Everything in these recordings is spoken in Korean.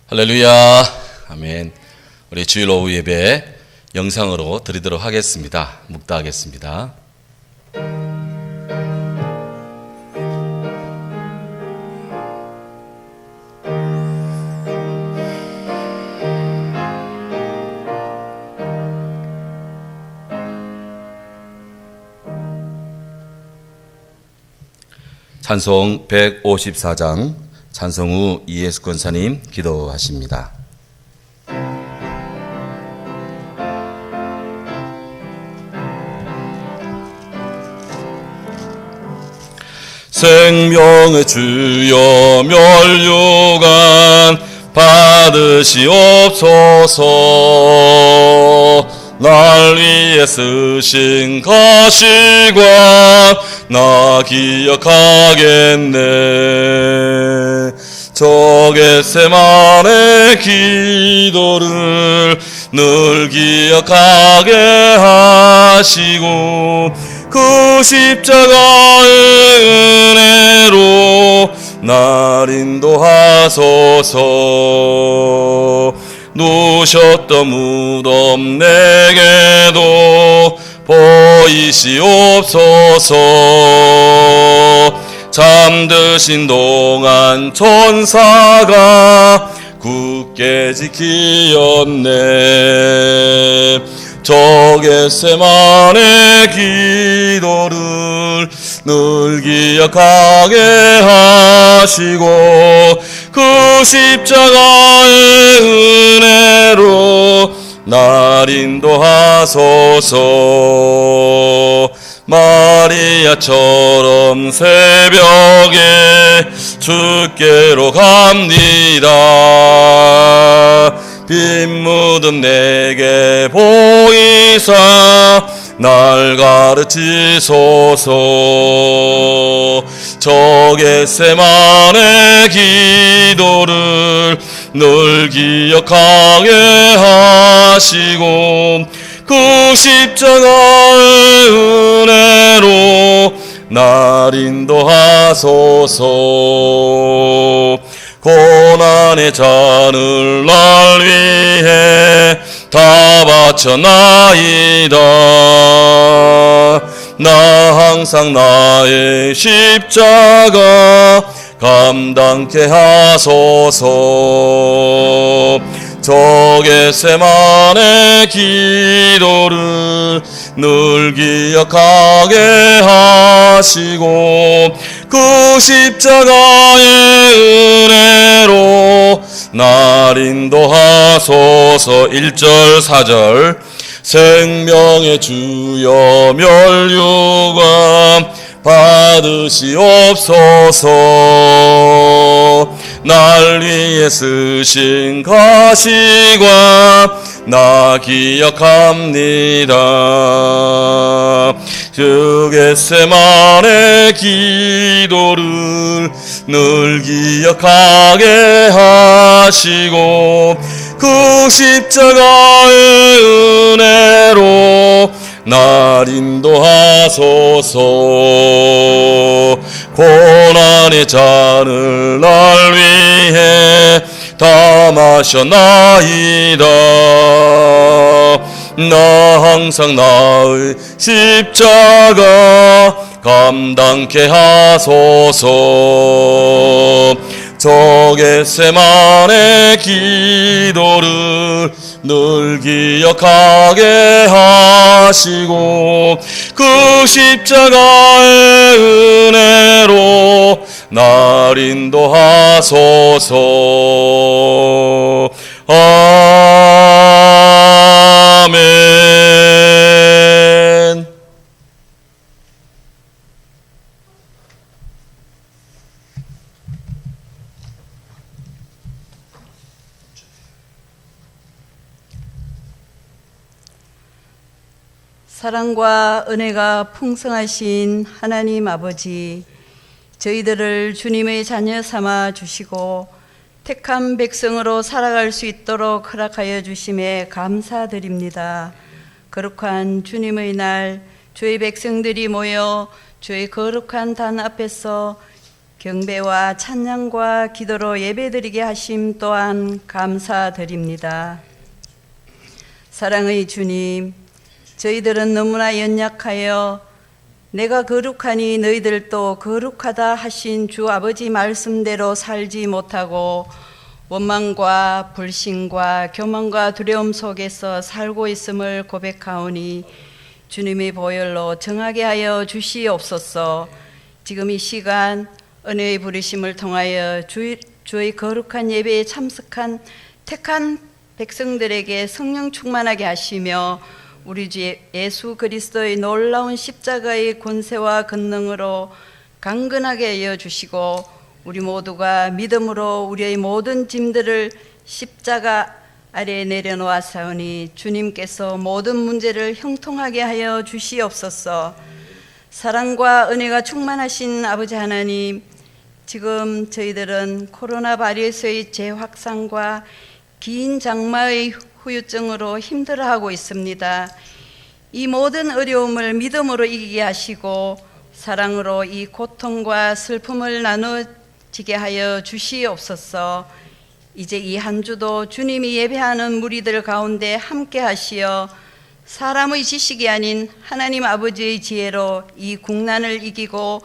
할렐루야. 아멘. 우리 주일 오후 예배 영상으로 드리도록 하겠습니다. 묵다하겠습니다. 찬송 154장 찬송 후 이예수 권사님 기도하십니다. 생명의 주여 멸류관 받으시옵소서. 날 위해 쓰신 가시관 나 기억하겠네. 저 겟세마네 기도를 늘 기억하게 하시고 그 십자가의 은혜로 날 인도하소서. 누셨던 무덤 내게도 보이시옵소서. 잠드신 동안 천사가 굳게 지키었네. 저 겟세마네 기도를 늘 기억하게 하시고 그 십자가의 은혜로 날 인도하소서. 마리아처럼 새벽에 주께로 갑니다. 빈 무덤 내게 보이사 날 가르치소서. 저 겟세마네 기도를 늘 기억하게 하시고 그 십자가의 은혜로 날 인도하소서. 고난의 잔을 날 위해 다 바쳐나이다. 나 항상 나의 십자가 감당케 하소서. 저 겟세마네 기도를 늘 기억하게 하시고 그 십자가의 은혜로 날 인도하소서. 1절 4절 생명의 주여 멸류관 받으시옵소서. 날 위해 쓰신 가시관 나 기억합니다. 저 겟세마네 기도를 늘 기억하게 하시고 그 십자가의 은혜로 날 인도하소서. 고난의 잔을 날 위해 다 마셔나이다. 나 항상 나의 십자가 감당케 하소서. 저 겟세마네 기도를 늘 기억하게 하시고 그 십자가의 은혜로 날 인도하소서. 아멘. 사랑과 은혜가 풍성하신 하나님 아버지, 저희들을 주님의 자녀 삼아 주시고 택한 백성으로 살아갈 수 있도록 허락하여 주심에 감사드립니다. 거룩한 주님의 날, 주의 백성들이 모여 주의 거룩한 단 앞에서 경배와 찬양과 기도로 예배드리게 하심 또한 감사드립니다. 사랑의 주님, 저희들은 너무나 연약하여 내가 거룩하니 너희들도 거룩하다 하신 주 아버지 말씀대로 살지 못하고 원망과 불신과 교만과 두려움 속에서 살고 있음을 고백하오니 주님의 보혈로 정하게 하여 주시옵소서. 지금 이 시간 은혜의 부르심을 통하여 주의 거룩한 예배에 참석한 택한 백성들에게 성령 충만하게 하시며 우리 주 예수 그리스도의 놀라운 십자가의 권세와 권능으로 강건하게 하여 주시고 우리 모두가 믿음으로 우리의 모든 짐들을 십자가 아래에 내려놓았사오니 주님께서 모든 문제를 형통하게 하여 주시옵소서. 사랑과 은혜가 충만하신 아버지 하나님, 지금 저희들은 코로나 바이러스의 재확산과 긴 장마의 후유증으로 힘들어하고 있습니다. 이 모든 어려움을 믿음으로 이기게 하시고 사랑으로 이 고통과 슬픔을 나누지게 하여 주시옵소서. 이제 이 한 주도 주님이 예배하는 무리들 가운데 함께 하시어 사람의 지식이 아닌 하나님 아버지의 지혜로 이 국난을 이기고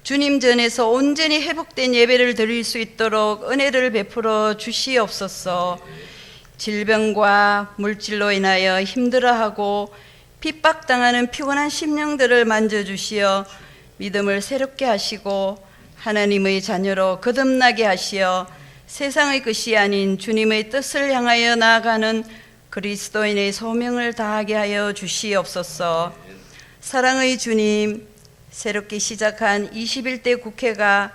주님 전에서 온전히 회복된 예배를 드릴 수 있도록 은혜를 베풀어 주시옵소서. 질병과 물질로 인하여 힘들어하고 핍박당하는 피곤한 심령들을 만져주시어 믿음을 새롭게 하시고 하나님의 자녀로 거듭나게 하시어 세상의 것이 아닌 주님의 뜻을 향하여 나아가는 그리스도인의 소명을 다하게 하여 주시옵소서. 사랑의 주님, 새롭게 시작한 21대 국회가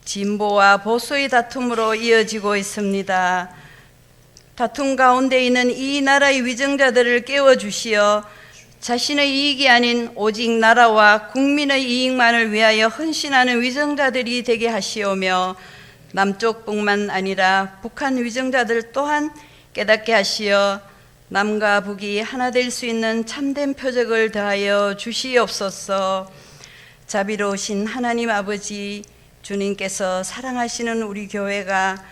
진보와 보수의 다툼으로 이어지고 있습니다. 다툼 가운데 있는 이 나라의 위정자들을 깨워주시어 자신의 이익이 아닌 오직 나라와 국민의 이익만을 위하여 헌신하는 위정자들이 되게 하시오며 남쪽뿐만 아니라 북한 위정자들 또한 깨닫게 하시어 남과 북이 하나 될 수 있는 참된 표적을 더하여 주시옵소서. 자비로우신 하나님 아버지, 주님께서 사랑하시는 우리 교회가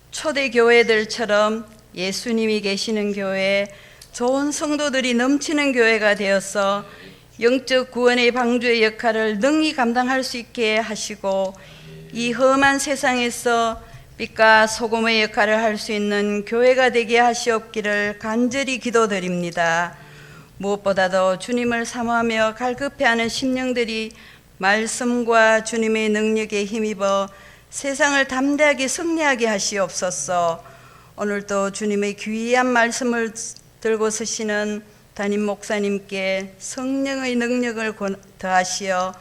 초대 교회들처럼 예수님이 계시는 교회, 좋은 성도들이 넘치는 교회가 되어서 영적 구원의 방주의 역할을 능히 감당할 수 있게 하시고 이 험한 세상에서 빛과 소금의 역할을 할 수 있는 교회가 되게 하시옵기를 간절히 기도드립니다. 무엇보다도 주님을 사모하며 갈급해하는 심령들이 말씀과 주님의 능력에 힘입어 세상을 담대하게 승리하게 하시옵소서. 오늘도 주님의 귀한 말씀을 들고 서시는 담임 목사님께 성령의 능력을 더하시어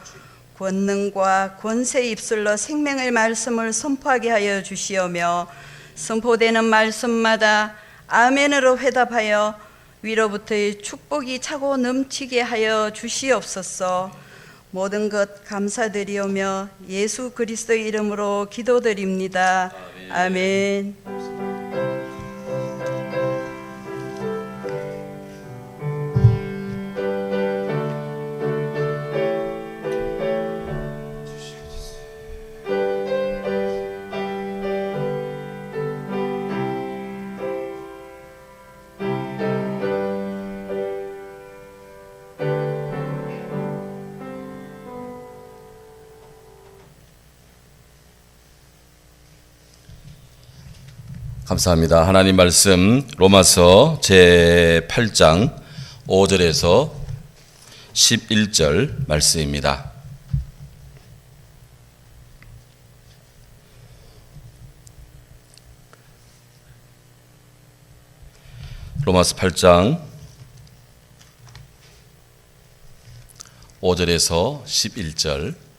권능과 권세의 입술로 생명의 말씀을 선포하게 하여 주시오며 선포되는 말씀마다 아멘으로 회답하여 위로부터의 축복이 차고 넘치게 하여 주시옵소서. 모든 것 감사드리오며 예수 그리스도의 이름으로 기도드립니다. 아멘. 감사합니다. 하나님 말씀 로마서 제8장 5절에서 11절 말씀입니다. 로마서 8장 5절에서 11절.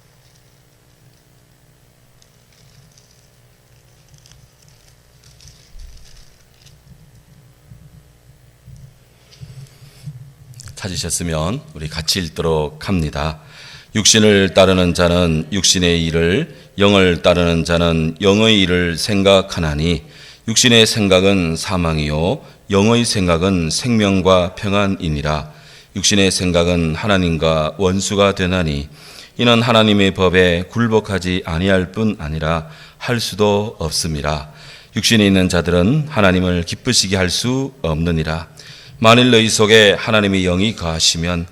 찾으셨으면 우리 같이 읽도록 합니다. 육신을 따르는 자는 육신의 일을, 영을 따르는 자는 영의 일을 생각하나니 육신의 생각은 사망이요 영의 생각은 생명과 평안이니라. 육신의 생각은 하나님과 원수가 되나니 이는 하나님의 법에 굴복하지 아니할 뿐 아니라 할 수도 없음이라. 육신에 있는 자들은 하나님을 기쁘시게 할 수 없느니라. 만일 너희 속에 하나님의 영이 거하시면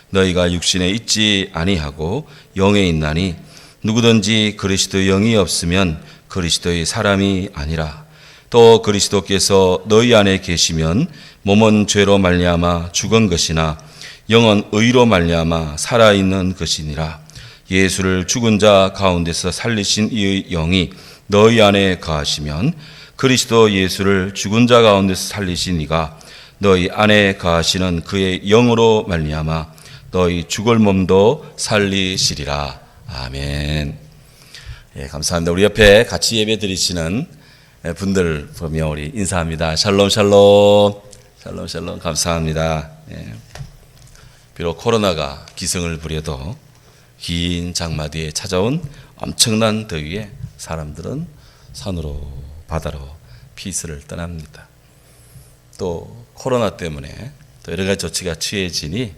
너희가 육신에 있지 아니하고 영에 있나니 누구든지 그리스도 영이 없으면 그리스도의 사람이 아니라. 또 그리스도께서 너희 안에 계시면 몸은 죄로 말미암아 죽은 것이나 영은 의로 말미암아 살아있는 것이니라. 예수를 죽은 자 가운데서 살리신 이의 영이 너희 안에 거하시면 그리스도 예수를 죽은 자 가운데서 살리신 이가 너희 안에 거하시는 그의 영으로 말미암아 너희 죽을 몸도 살리시리라. 아멘. 예, 감사합니다. 우리 옆에 같이 예배 드리시는 분들 보며 우리 인사합니다. 샬롬 샬롬. 샬롬 샬롬. 감사합니다. 예. 비록 코로나가 기승을 부려도 긴 장마 뒤에 찾아온 엄청난 더위에 사람들은 산으로 바다로 피스를 떠납니다. 또 코로나 때문에 또 여러 가지 조치가 취해지니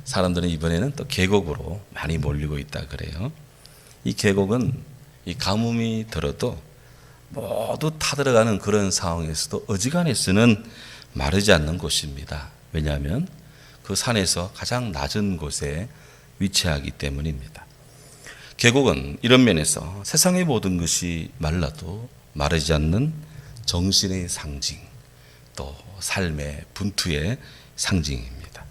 사람들은 이번에는 또 계곡으로 많이 몰리고 있다 그래요. 이 계곡은 이 가뭄이 들어도 모두 타들어가는 그런 상황에서도 어지간해서는 마르지 않는 곳입니다. 왜냐하면 그 산에서 가장 낮은 곳에 위치하기 때문입니다. 계곡은 이런 면에서 세상의 모든 것이 말라도 마르지 않는 정신의 상징, 또 삶의 분투의 상징입니다.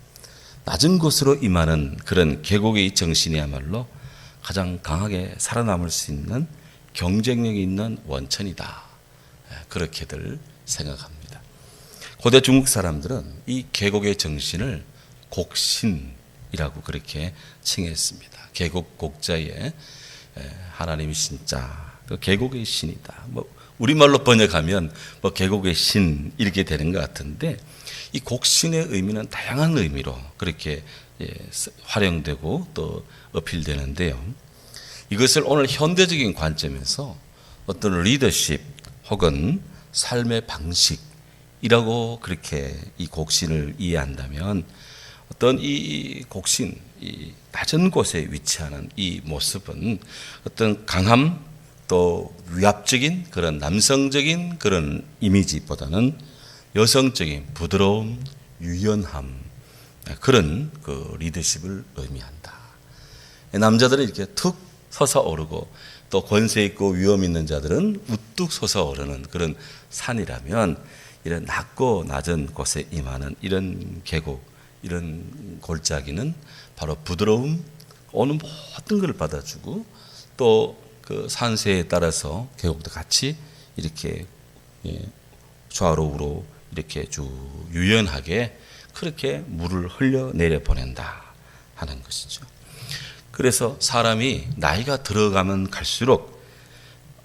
낮은 곳으로 임하는 그런 계곡의 정신이야말로 가장 강하게 살아남을 수 있는 경쟁력이 있는 원천이다. 그렇게들 생각합니다. 고대 중국 사람들은 이 계곡의 정신을 곡신이라고 그렇게 칭했습니다. 계곡 곡자에 하나님이 신자, 그 계곡의 신이다. 우리말로 번역하면 계곡의 신 이렇게 되는 것 같은데, 이 곡신의 의미는 다양한 의미로 그렇게 활용되고 또 어필되는데요. 이것을 오늘 현대적인 관점에서 어떤 리더십 혹은 삶의 방식이라고 그렇게 이 곡신을 이해한다면, 어떤 이 곡신, 이 낮은 곳에 위치하는 이 모습은 어떤 강함 또 위압적인 그런 남성적인 그런 이미지보다는 여성적인 부드러움, 유연함, 그런 그 리더십을 의미한다. 남자들은 이렇게 툭 솟아오르고 또 권세 있고 위험 있는 자들은 우뚝 솟아오르는 그런 산이라면, 이런 낮고 낮은 곳에 임하는 이런 계곡, 이런 골짜기는 바로 부드러움, 어느 모든 것을 받아주고 또 그 산세에 따라서 계곡도 같이 이렇게 좌로 우로 이렇게 쭉 유연하게 그렇게 물을 흘려내려 보낸다 하는 것이죠. 그래서 사람이 나이가 들어가면 갈수록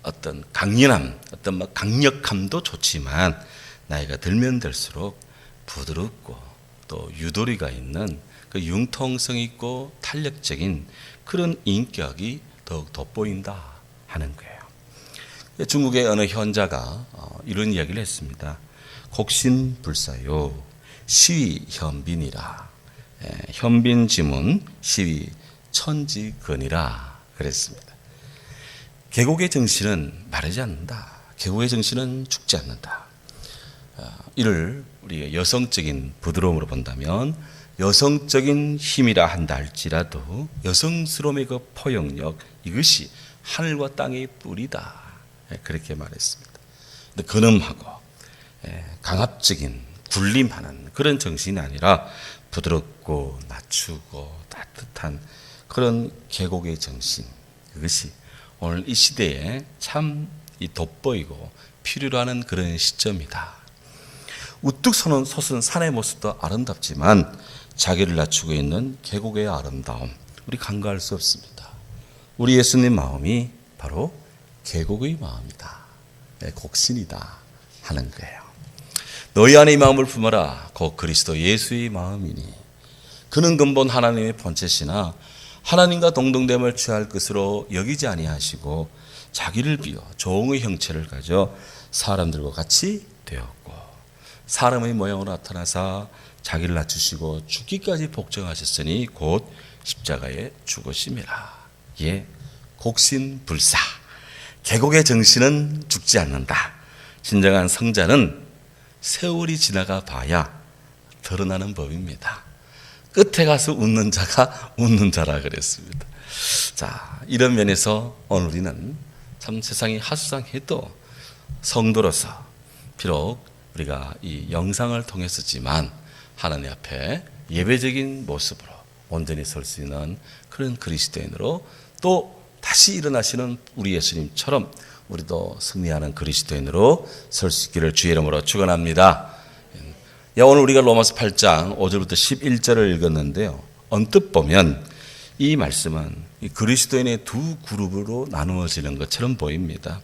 어떤 강렬함, 어떤 강력함도 좋지만 나이가 들면 들수록 부드럽고 또 유도리가 있는 그 융통성 있고 탄력적인 그런 인격이 더욱 돋보인다 하는 거예요. 중국의 어느 현자가 이런 이야기를 했습니다. 곡신불사요 시위현빈이라, 현빈지문 시위천지근이라 그랬습니다. 계곡의 정신은 마르지 않는다. 계곡의 정신은 죽지 않는다. 이를 우리 여성적인 부드러움으로 본다면 여성적인 힘이라 한다 할지라도 여성스러움의 그 포용력, 이것이 하늘과 땅의 뿌리다. 그렇게 말했습니다. 근데 근엄하고 강압적인 군림하는 그런 정신이 아니라 부드럽고 낮추고 따뜻한 그런 계곡의 정신, 그것이 오늘 이 시대에 참 돋보이고 필요로 하는 그런 시점이다. 우뚝 솟은 산의 모습도 아름답지만 자기를 낮추고 있는 계곡의 아름다움, 우리 간과할 수 없습니다. 우리 예수님 마음이 바로 계곡의 마음이다. 곡신이다 하는 거예요. 너희 안에 이 마음을 품어라. 곧 그리스도 예수의 마음이니 그는 근본 하나님의 본체시나 하나님과 동등됨을 취할 것으로 여기지 아니하시고 자기를 비워 종의 형체를 가져 사람들과 같이 되었고 사람의 모양으로 나타나사 자기를 낮추시고 죽기까지 복종하셨으니 곧 십자가에 죽으심이라. 예, 곡신불사. 계곡의 정신은 죽지 않는다. 진정한 성자는 세월이 지나가 봐야 드러나는 법입니다. 끝에 가서 웃는 자가 웃는 자라 그랬습니다. 자, 이런 면에서 오늘 우리는 참 세상이 하수상해도 성도로서 비록 우리가 이 영상을 통해서지만 하나님 앞에 예배적인 모습으로 온전히 설 수 있는 그런 그리스도인으로 또 다시 일어나시는 우리 예수님처럼 우리도 승리하는 그리스도인으로 설 수 있기를 주의 이름으로 축원합니다. 오늘 우리가 로마서 8장 5절부터 11절을 읽었는데요. 언뜻 보면 이 말씀은 그리스도인의 두 그룹으로 나누어지는 것처럼 보입니다.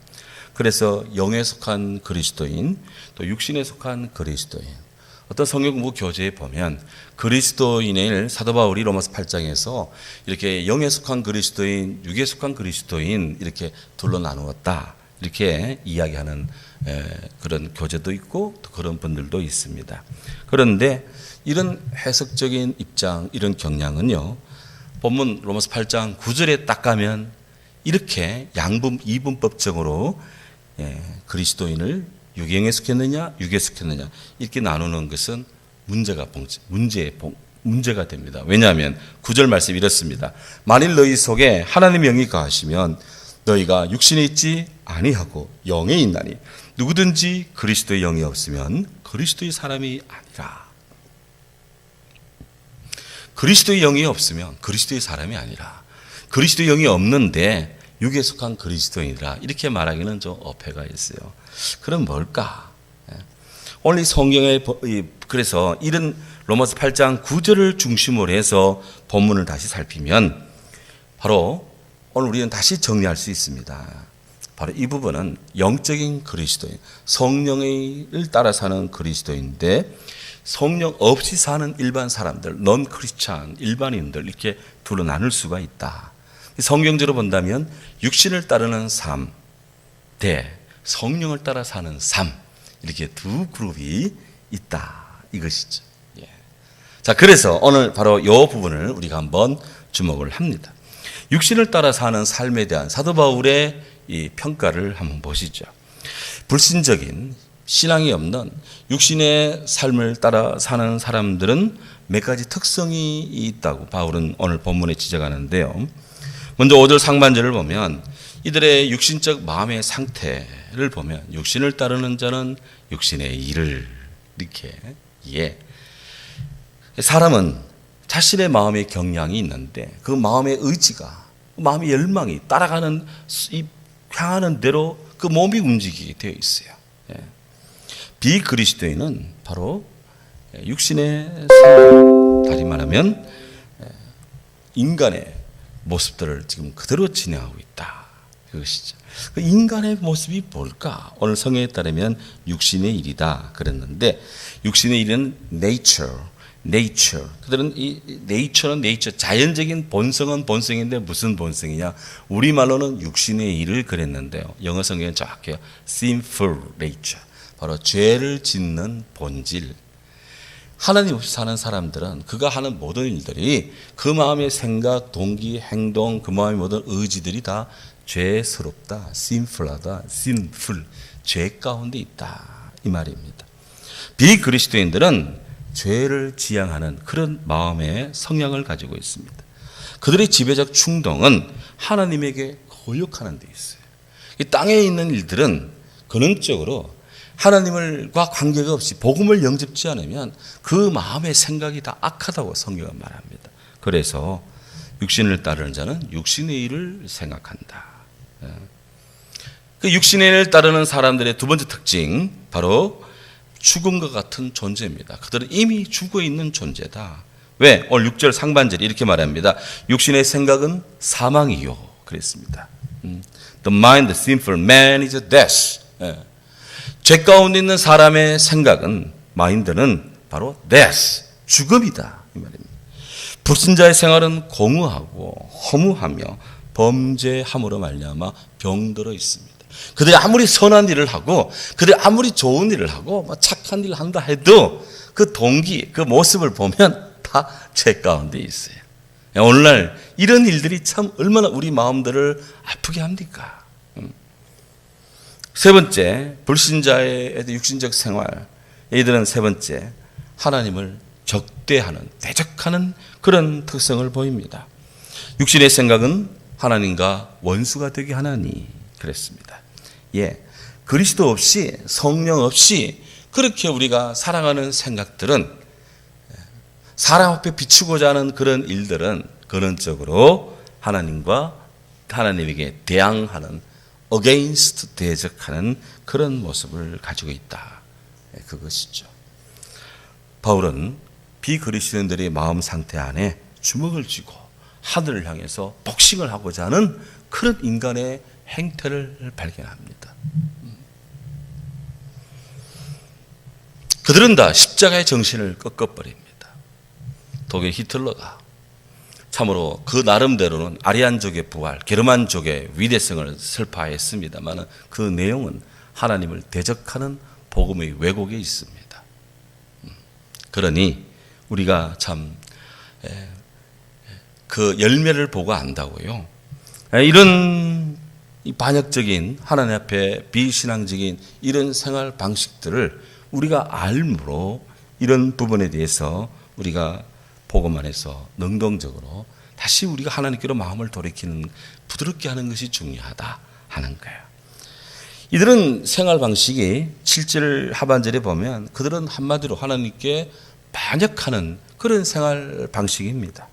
그래서 영에 속한 그리스도인, 또 육신에 속한 그리스도인. 어떤 성경 공부 교재에 보면 그리스도인을 사도 바울이 로마서 8장에서 이렇게 영에 속한 그리스도인, 육에 속한 그리스도인 이렇게 둘로 나누었다. 이렇게 이야기하는 그런 교재도 있고 또 그런 분들도 있습니다. 그런데 이런 해석적인 입장, 이런 경향은요. 본문 로마서 8장 9절에 딱 가면 이렇게 양분 이분법적으로 그리스도인을 육에 속했느냐 육에 속했느냐 이렇게 나누는 것은 문제가 됩니다. 왜냐하면 9절 말씀이 이렇습니다. 만일 너희 속에 하나님의 영이 거하시면 너희가 육신에 있지 아니하고 영에 있나니 누구든지 그리스도의 영이 없으면 그리스도의 사람이 아니라. 그리스도의 영이 없으면 그리스도의 사람이 아니라. 그리스도의 영이 없는데 육에 속한 그리스도인이라 이렇게 말하기는 좀 어폐가 있어요. 그럼 뭘까? 오늘 이 성경에 그래서 이런 로마서 8장 9절을 중심으로 해서 본문을 다시 살피면 바로 오늘 우리는 다시 정리할 수 있습니다. 바로 이 부분은 영적인 그리스도인, 성령을 따라 사는 그리스도인데 성령 없이 사는 일반 사람들, 넌 크리스찬, 일반인들 이렇게 둘로 나눌 수가 있다. 성경적으로 본다면 육신을 따르는 삶 대 성령을 따라 사는 삶 이렇게 두 그룹이 있다 이것이죠. 예. 자, 그래서 오늘 바로 이 부분을 우리가 한번 주목을 합니다. 육신을 따라 사는 삶에 대한 사도 바울의 이 평가를 한번 보시죠. 불신적인 신앙이 없는 육신의 삶을 따라 사는 사람들은 몇 가지 특성이 있다고 바울은 오늘 본문에 지적하는데요. 먼저 5절 상반절을 보면 이들의 육신적 마음의 상태를 보면 육신을 따르는 자는 육신의 일을 이렇게 사람은 자신의 마음의 경향이 있는데 그 마음의 의지가 마음의 열망이 따라가는 향하는 대로 그 몸이 움직이게 되어 있어요. 비그리스도인은 바로 육신의 삶, 다시 말하면 인간의 모습들을 지금 그대로 진행하고 있다. 그것이죠. 그 인간의 모습이 뭘까? 오늘 성경에 따르면 육신의 일이다 그랬는데 육신의 일은 nature. 그들은 이 nature는 자연적인 본성은 본성인데 무슨 본성이냐? 우리말로는 육신의 일을 그랬는데요. 영어 성경은 정확해요. sinful nature. 바로 죄를 짓는 본질. 하나님 없이 사는 사람들은 그가 하는 모든 일들이 그 마음의 생각, 동기, 행동, 그 마음의 모든 의지들이 다 죄스럽다, sinful하다, sinful, 죄 가운데 있다 이 말입니다. 비그리스도인들은 죄를 지향하는 그런 마음의 성향을 가지고 있습니다. 그들의 지배적 충동은 하나님에게 거역하는 데 있어요. 이 땅에 있는 일들은 근원적으로 하나님과 관계가 없이 복음을 영접지 않으면 그 마음의 생각이 다 악하다고 성경은 말합니다. 그래서 육신을 따르는 자는 육신의 일을 생각한다. 그 육신의 일을 따르는 사람들의 두 번째 특징 바로 죽음과 같은 존재입니다. 그들은 이미 죽어 있는 존재다. 왜? 오늘 6절 상반절이 이렇게 말합니다. 육신의 생각은 사망이요 그랬습니다. The mind, the sinful man is death. 죄 가운데 있는 사람의 생각은 마인드는 바로 death, 죽음이다 이 말입니다. 불신자의 생활은 공허하고 허무하며 범죄함으로 말미암아 병들어 있습니다. 그들이 아무리 선한 일을 하고 그들이 아무리 좋은 일을 하고 착한 일을 한다 해도 그 동기, 그 모습을 보면 다 죄 가운데 있어요. 오늘날 이런 일들이 참 얼마나 우리 마음들을 아프게 합니까? 세 번째, 불신자의 육신적 생활. 이들은 세 번째, 하나님을 적대하는, 대적하는 그런 특성을 보입니다. 육신의 생각은 하나님과 원수가 되게 하나니 그랬습니다. 그리스도 없이, 성령 없이 그렇게 우리가 살아가는 생각들은, 사람 앞에 비추고자 하는 그런 일들은 근원적으로 하나님에게 대항하는, against, 대적하는 그런 모습을 가지고 있다. 그것이죠. 바울은 비그리스도인들의 마음 상태 안에 주먹을 쥐고 하늘을 향해서 복싱을 하고자 하는 그런 인간의 행태를 발견합니다. 그들은 다 십자가의 정신을 꺾어버립니다. 독일 히틀러가 참으로 그 나름대로는 아리안족의 부활, 게르만족의 위대성을 설파했습니다만 그 내용은 하나님을 대적하는 복음의 왜곡에 있습니다. 그러니 우리가 참 그 열매를 보고 안다고요. 이런 반역적인, 하나님 앞에 비신앙적인 이런 생활 방식들을 우리가 알므로 이런 부분에 대해서 우리가 복음 안에서 능동적으로 다시 우리가 하나님께로 마음을 돌이키는, 부드럽게 하는 것이 중요하다 하는 거예요. 이들은 생활 방식이 7절 하반절에 보면 그들은 한마디로 하나님께 반역하는 그런 생활 방식입니다.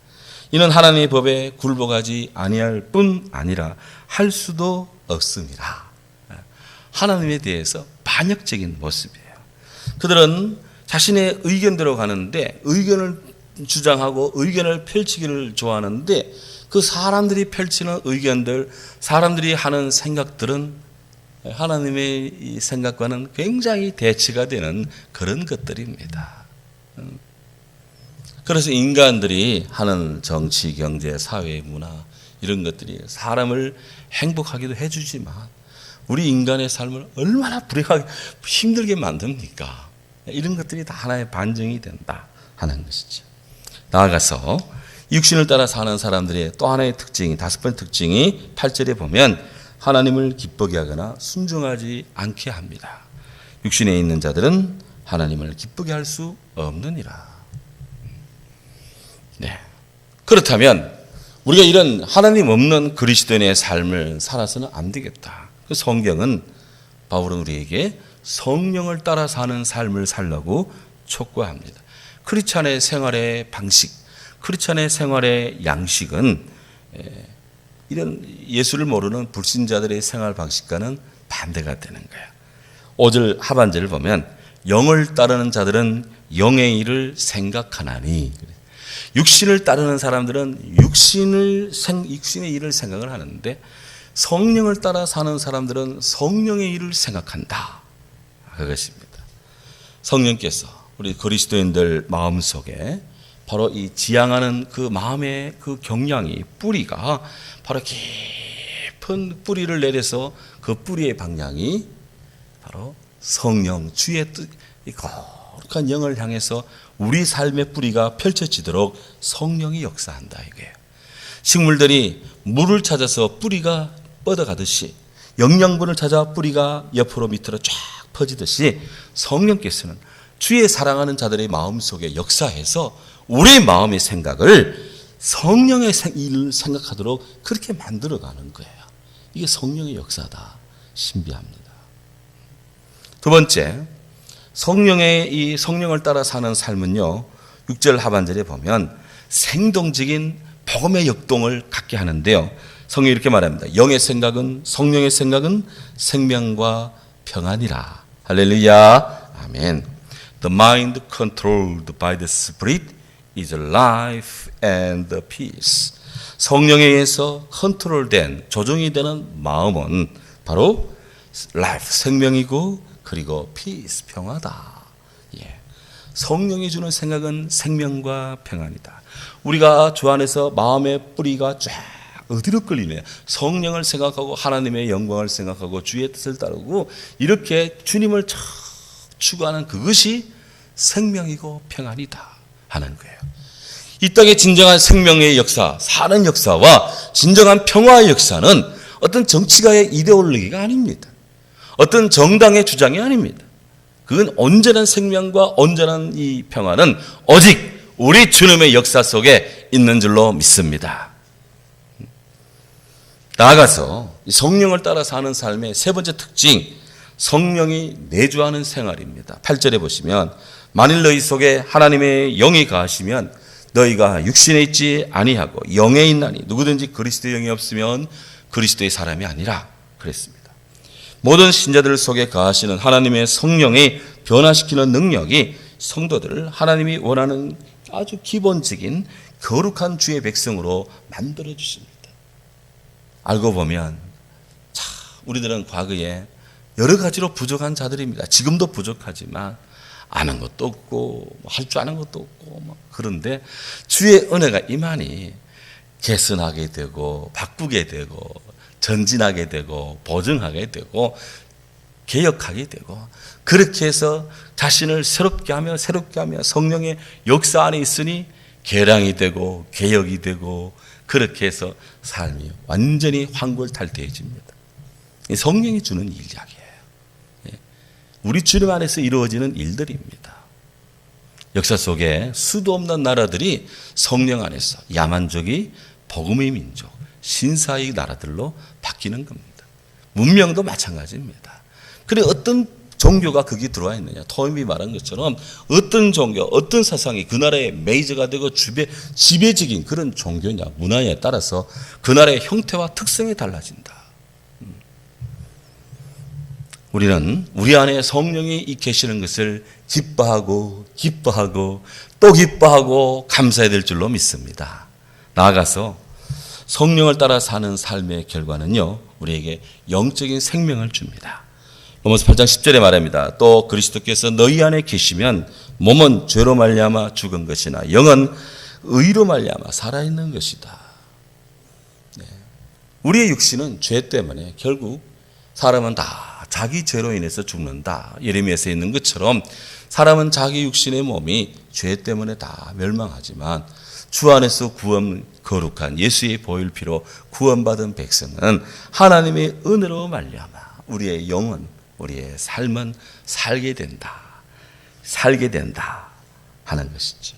이는 하나님의 법에 굴복하지 아니할 뿐 아니라 할 수도 없습니다. 하나님에 대해서 반역적인 모습이에요. 그들은 자신의 의견대로 가는데, 의견을 주장하고 의견을 펼치기를 좋아하는데, 그 사람들이 펼치는 의견들, 사람들이 하는 생각들은 하나님의 이 생각과는 굉장히 대치가 되는 그런 것들입니다. 그래서 인간들이 하는 정치, 경제, 사회, 문화 이런 것들이 사람을 행복하기도 해주지만 우리 인간의 삶을 얼마나 불행하게 힘들게 만듭니까? 이런 것들이 다 하나의 반증이 된다 하는 것이죠. 나아가서 육신을 따라 사는 사람들의 또 하나의 특징이, 5번째 특징이 8절에 보면 하나님을 기쁘게 하거나 순종하지 않게 합니다. 육신에 있는 자들은 하나님을 기쁘게 할 수 없느니라. 그렇다면 우리가 이런 하나님 없는 그리스도인의 삶을 살아서는 안 되겠다. 그 성경은, 바울은 우리에게 성령을 따라 사는 삶을 살라고 촉구합니다. 크리스찬의 생활의 방식, 크리스찬의 생활의 양식은 이런 예수를 모르는 불신자들의 생활 방식과는 반대가 되는 거예요. 5절 하반절을 보면 영을 따르는 자들은 영의 일을 생각하나니, 육신을 따르는 사람들은 육신의 일을 생각을 하는데 성령을 따라 사는 사람들은 성령의 일을 생각한다. 그것입니다. 성령께서 우리 그리스도인들 마음속에 바로 이 지향하는 그 마음의 그 경향이, 뿌리가 바로 깊은 뿌리를 내려서 그 뿌리의 방향이 바로 성령, 주의 뜻, 이 거룩한 영을 향해서 우리 삶의 뿌리가 펼쳐지도록 성령이 역사한다 이거예요. 식물들이 물을 찾아서 뿌리가 뻗어가듯이, 영양분을 찾아 뿌리가 옆으로 밑으로 쫙 퍼지듯이 성령께서는 주의 사랑하는 자들의 마음속에 역사해서 우리 마음의 생각을 성령의 일을 생각하도록 그렇게 만들어가는 거예요. 이게 성령의 역사다. 신비합니다. 두 번째, 이 성령을 따라 사는 삶은요, 6절 하반절에 보면 생동적인 복음의 역동을 갖게 하는데요. 성경이 이렇게 말합니다. 영의 생각은, 성령의 생각은 생명과 평안이라. 할렐루야. 아멘. The mind controlled by the Spirit is life and peace. 성령에 의해서 컨트롤된, 조정이 되는 마음은 바로 life, 생명이고, 그리고 peace, 평화다. 성령이 주는 생각은 생명과 평안이다. 우리가 주 안에서 마음의 뿌리가 쫙 어디로 끌리냐? 성령을 생각하고 하나님의 영광을 생각하고 주의 뜻을 따르고 이렇게 주님을 추구하는 그것이 생명이고 평안이다 하는 거예요. 이 땅의 진정한 생명의 역사, 사는 역사와 진정한 평화의 역사는 어떤 정치가의 이데올로기가 아닙니다. 어떤 정당의 주장이 아닙니다. 그건 온전한 생명과 온전한 이 평화는 오직 우리 주님의 역사 속에 있는 줄로 믿습니다. 나아가서 성령을 따라 사는 삶의 세 번째 특징, 성령이 내주하는 생활입니다. 8절에 보시면 만일 너희 속에 하나님의 영이 가하시면 너희가 육신에 있지 아니하고 영에 있나니 누구든지 그리스도의 영이 없으면 그리스도의 사람이 아니라 그랬습니다. 모든 신자들 속에 가하시는 하나님의 성령이 변화시키는 능력이 성도들을 하나님이 원하는 아주 기본적인 거룩한 주의 백성으로 만들어 주십니다. 알고 보면 우리들은 과거에 여러 가지로 부족한 자들입니다. 지금도 부족하지만 아는 것도 없고 할 줄 아는 것도 없고 그런데 주의 은혜가 임하니 개선하게 되고 바꾸게 되고 전진하게 되고 보증하게 되고 개혁하게 되고 그렇게 해서 자신을 새롭게 하며 성령의 역사 안에 있으니 개량이 되고 개혁이 되고 그렇게 해서 삶이 완전히 환골탈태해집니다. 성령이 주는 일이야기예요. 우리 주님 안에서 이루어지는 일들입니다. 역사 속에 수도 없는 나라들이 성령 안에서 야만족이 복음의 민족, 신사의 나라들로 바뀌는 겁니다. 문명도 마찬가지입니다. 그래 어떤 종교가 거기 들어와 있느냐. 토임이 말한 것처럼 어떤 종교, 어떤 사상이 그 나라의 메이저가 되고 지배적인 그런 종교냐, 문화에 따라서 그 나라의 형태와 특성이 달라진다. 우리는 우리 안에 성령이 계시는 것을 기뻐하고 또 기뻐하고 감사해야 될 줄로 믿습니다. 나아가서 성령을 따라 사는 삶의 결과는요, 우리에게 영적인 생명을 줍니다. 로마서 8장 10절에 말합니다. 또 그리스도께서 너희 안에 계시면 몸은 죄로 말미암아 죽은 것이나 영은 의로 말미암아 살아있는 것이다. 네. 우리의 육신은 죄 때문에 결국 사람은 다 자기 죄로 인해서 죽는다. 예레미야서에 있는 것처럼 사람은 자기 육신의 몸이 죄 때문에 다 멸망하지만 주 안에서 거룩한 예수의 보혈 피로 구원받은 백성은 하나님의 은혜로 말미암아 우리의 영은 우리의 삶은 살게 된다 하는 것이죠.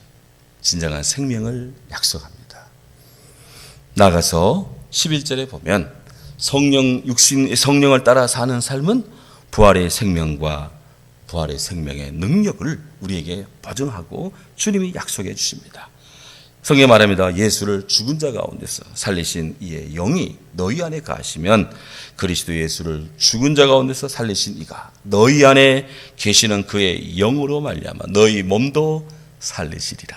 진정한 생명을 약속합니다. 나가서 11절에 보면 성령을 따라 사는 삶은 부활의 생명과 부활의 생명의 능력을 우리에게 보증하고 주님이 약속해 주십니다. 성경에 말합니다. 예수를 죽은 자 가운데서 살리신 이의 영이 너희 안에 가시면 그리스도 예수를 죽은 자 가운데서 살리신 이가 너희 안에 계시는 그의 영으로 말미암아 너희 몸도 살리시리라.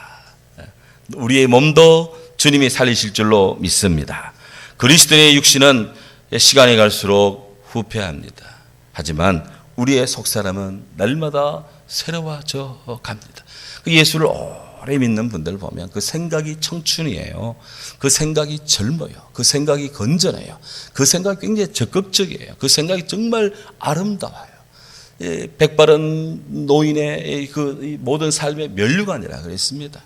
우리의 몸도 주님이 살리실 줄로 믿습니다. 그리스도의 육신은 시간이 갈수록 후퇴합니다. 하지만 우리의 속사람은 날마다 새로워져 갑니다. 그 예수를 오래 믿는 분들 보면 그 생각이 청춘이에요. 그 생각이 젊어요. 그 생각이 건전해요. 그 생각이 굉장히 적극적이에요. 그 생각이 정말 아름다워요. 백바른 노인의 그 모든 삶의 면류관이라 그랬습니다.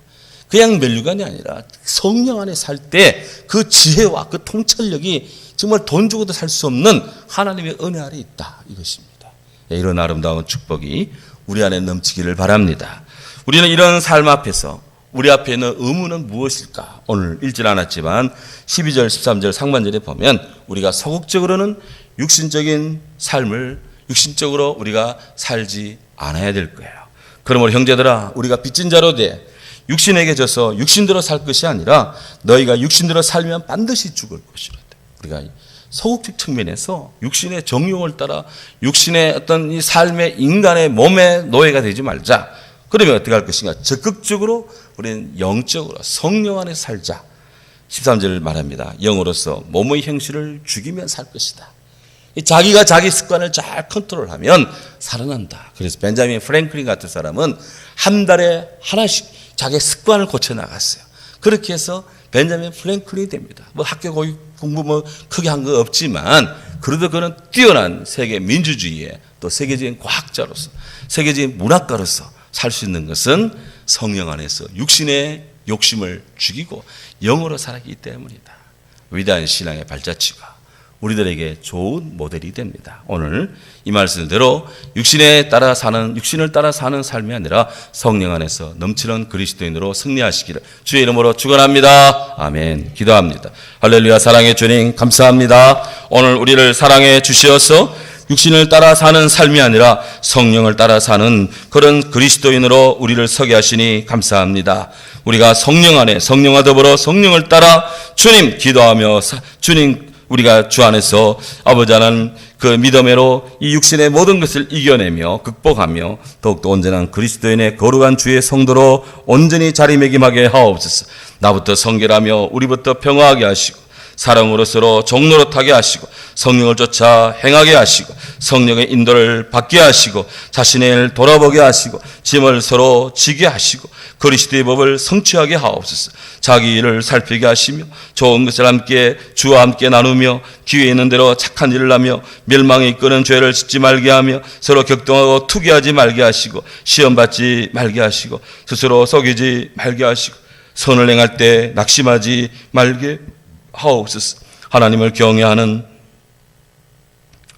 그냥 면류관이 아니라 성령 안에 살 때 그 지혜와 그 통찰력이 정말 돈 주고도 살 수 없는 하나님의 은혜 아래 있다 이것입니다. 이런 아름다운 축복이 우리 안에 넘치기를 바랍니다. 우리는 이런 삶 앞에서 우리 앞에 있는 의무는 무엇일까? 오늘 읽질 않았지만 12절 13절 상반절에 보면 우리가 소극적으로는 육신적인 삶을 육신적으로 우리가 살지 않아야 될 거예요. 그러므로 형제들아 우리가 빚진 자로 돼 육신에게 져서 육신대로 살 것이 아니라 너희가 육신대로 살면 반드시 죽을 것이로다. 우리가 소극적 측면에서 육신의 정욕을 따라 육신의 어떤 이 삶의 인간의 몸의 노예가 되지 말자. 그러면 어떻게 할 것인가? 적극적으로 우리는 영적으로 성령 안에 살자. 13절 말합니다. 영으로서 몸의 형실을 죽이면 살 것이다. 자기가 자기 습관을 잘 컨트롤하면 살아난다. 그래서 벤자민 프랭클린 같은 사람은 한 달에 하나씩 자기 습관을 고쳐 나갔어요. 그렇게 해서 벤자민 프랭클린이 됩니다. 뭐 학교 공부 뭐 크게 한 거 없지만 그래도 그는 뛰어난 세계 민주주의의 또 세계적인 과학자로서 세계적인 문학가로서 살 수 있는 것은 성령 안에서 육신의 욕심을 죽이고 영으로 살았기 때문이다. 위대한 신앙의 발자취가 우리들에게 좋은 모델이 됩니다. 오늘 이 말씀대로 육신을 따라 사는 삶이 아니라 성령 안에서 넘치는 그리스도인으로 승리하시기를 주의 이름으로 축원합니다. 아멘. 기도합니다. 할렐루야. 사랑의 주님 감사합니다. 오늘 우리를 사랑해 주시어서 육신을 따라 사는 삶이 아니라 성령을 따라 사는 그런 그리스도인으로 우리를 서게 하시니 감사합니다. 우리가 성령 안에 성령과 더불어 성령을 따라 주님 기도하며 주님 우리가 주 안에서 아버지 하나님 그 믿음으로 이 육신의 모든 것을 이겨내며 극복하며 더욱더 온전한 그리스도인의 거룩한 주의 성도로 온전히 자리매김하게 하옵소서. 나부터 성결하며 우리부터 평화하게 하시고 사랑으로 서로 종노릇하게 하시고 성령을 쫓아 행하게 하시고 성령의 인도를 받게 하시고 자신을 돌아보게 하시고 짐을 서로 지게 하시고 그리스도의 법을 성취하게 하옵소서. 자기 일을 살피게 하시며 좋은 것을 함께 주와 함께 나누며 기회 있는 대로 착한 일을 하며 멸망에 이끄는 죄를 짓지 말게 하며 서로 격동하고 투기하지 말게 하시고 시험받지 말게 하시고 스스로 속이지 말게 하시고 선을 행할 때 낙심하지 말게 하옵소서. 하나님을 경외하는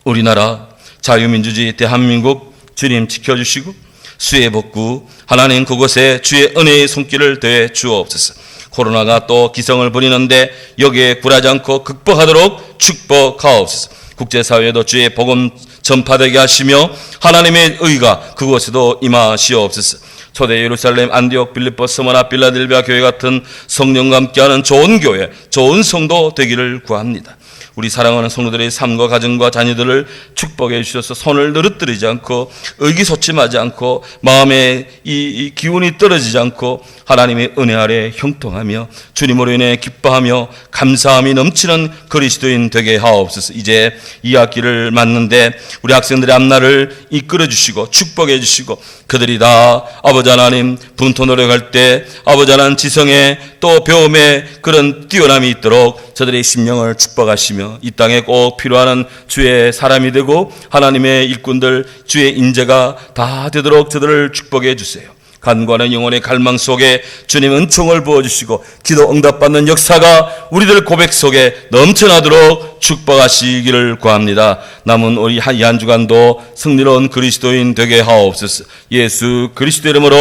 우리나라 자유민주주의 대한민국 주님 지켜주시고 수해 복구 하나님 그곳에 주의 은혜의 손길을 더해 주옵소서. 코로나가 또 기성을 부리는데 여기에 굴하지 않고 극복하도록 축복하옵소서. 국제사회도 주의 복음 전파되게 하시며 하나님의 의가 그곳에도 임하시옵소서. 초대 예루살렘, 안디옥, 빌립보, 스무나, 빌라델비아 교회 같은 성령과 함께하는 좋은 교회, 좋은 성도 되기를 구합니다. 우리 사랑하는 성도들의 삶과 가정과 자녀들을 축복해 주셔서 손을 늘어뜨리지 않고 의기소침하지 않고 마음에 이 기운이 떨어지지 않고 하나님의 은혜 아래 형통하며 주님으로 인해 기뻐하며 감사함이 넘치는 그리스도인 되게 하옵소서. 이제 2학기를 맞는데 우리 학생들의 앞날을 이끌어 주시고 축복해 주시고 그들이 다 아버지 하나님 분토 노력할 때 아버지 하나님 지성에 또 배움에 그런 뛰어남이 있도록 저들의 심령을 축복하시며 이 땅에 꼭 필요한 주의 사람이 되고 하나님의 일꾼들 주의 인재가 다 되도록 저들을 축복해 주세요. 간과하는 영혼의 갈망 속에 주님 은총을 부어주시고 기도 응답받는 역사가 우리들 고백 속에 넘쳐나도록 축복하시기를 구합니다. 남은 우리 한 주간도 승리로운 그리스도인 되게 하옵소서. 예수 그리스도 이름으로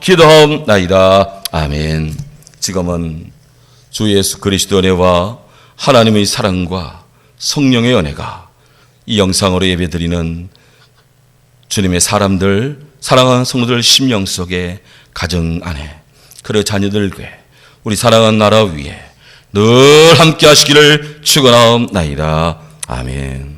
기도하옵나이다. 아멘. 지금은 주 예수 그리스도 은혜와 하나님의 사랑과 성령의 은혜가 이 영상으로 예배드리는 주님의 사람들 사랑하는 성도들 심령 속에 가정 안에 그리고 자녀들께 우리 사랑하는 나라 위에 늘 함께 하시기를 축원하옵나이다. 아멘.